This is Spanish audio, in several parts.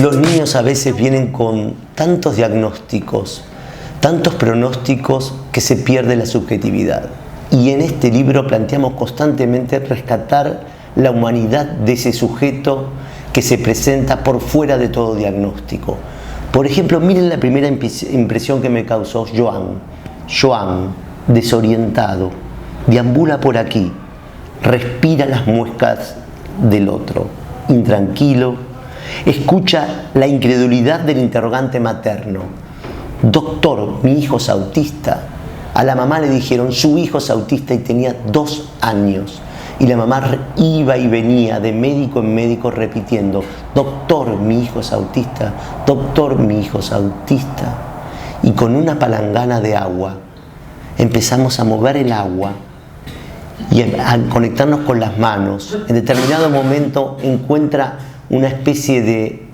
Los niños a veces vienen con tantos diagnósticos, tantos pronósticos que se pierde la subjetividad. Y en este libro planteamos constantemente rescatar la humanidad de ese sujeto que se presenta por fuera de todo diagnóstico. Por ejemplo, miren la primera impresión que me causó Joan. Joan, desorientado, deambula por aquí, respira las muescas del otro, intranquilo, escucha la incredulidad del interrogante materno. Doctor, mi hijo es autista. A la mamá le dijeron, su hijo es autista y tenía 2 años. Y la mamá iba y venía de médico en médico repitiendo, doctor, mi hijo es autista, doctor, mi hijo es autista. Y con una palangana de agua empezamos a mover el agua y a conectarnos con las manos. En determinado momento encuentra una especie de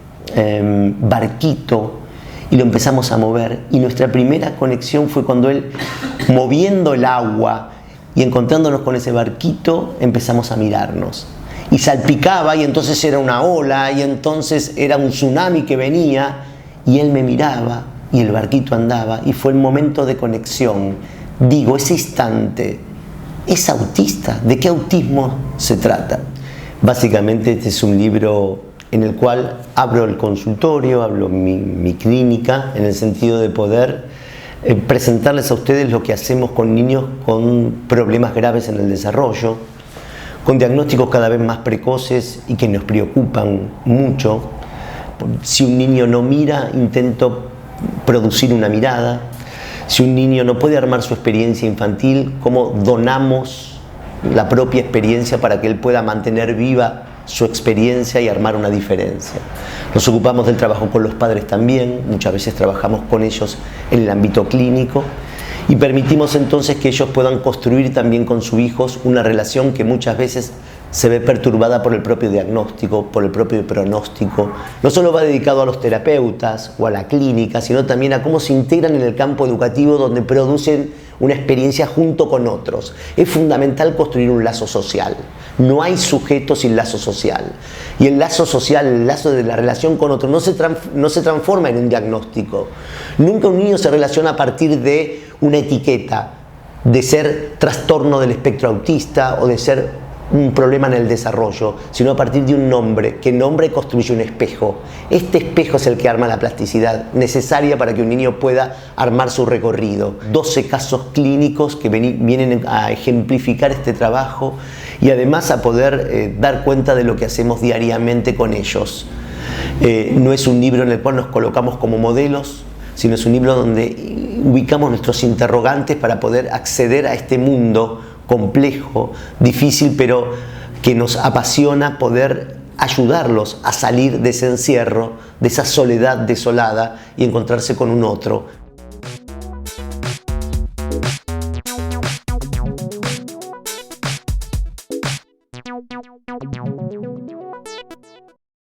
barquito y lo empezamos a mover. Y nuestra primera conexión fue cuando él, moviendo el agua y encontrándonos con ese barquito, empezamos a mirarnos. Y salpicaba y entonces era una ola y entonces era un tsunami que venía y él me miraba y el barquito andaba y fue el momento de conexión. Digo, ese instante, ¿es autista? ¿De qué autismo se trata? Básicamente este es un libro en el cual abro el consultorio, hablo mi clínica, en el sentido de poder presentarles a ustedes lo que hacemos con niños con problemas graves en el desarrollo, con diagnósticos cada vez más precoces y que nos preocupan mucho. Si un niño no mira, intento producir una mirada. Si un niño no puede armar su experiencia infantil, ¿cómo donamos la propia experiencia para que él pueda mantener viva su experiencia y armar una diferencia? Nos ocupamos del trabajo con los padres también, muchas veces trabajamos con ellos en el ámbito clínico y permitimos entonces que ellos puedan construir también con sus hijos una relación que muchas veces se ve perturbada por el propio diagnóstico, por el propio pronóstico. No solo va dedicado a los terapeutas o a la clínica, sino también a cómo se integran en el campo educativo donde producen una experiencia junto con otros. Es fundamental construir un lazo social. No hay sujeto sin lazo social. Y el lazo social, el lazo de la relación con otro, no se transforma en un diagnóstico. Nunca un niño se relaciona a partir de una etiqueta, de ser trastorno del espectro autista o de ser un problema en el desarrollo, sino a partir de un nombre, que nombre construye un espejo. Este espejo es el que arma la plasticidad necesaria para que un niño pueda armar su recorrido. 12 casos clínicos que vienen a ejemplificar este trabajo y además a poder dar cuenta de lo que hacemos diariamente con ellos. No es un libro en el cual nos colocamos como modelos, sino es un libro donde ubicamos nuestros interrogantes para poder acceder a este mundo complejo, difícil, pero que nos apasiona poder ayudarlos a salir de ese encierro, de esa soledad desolada y encontrarse con un otro.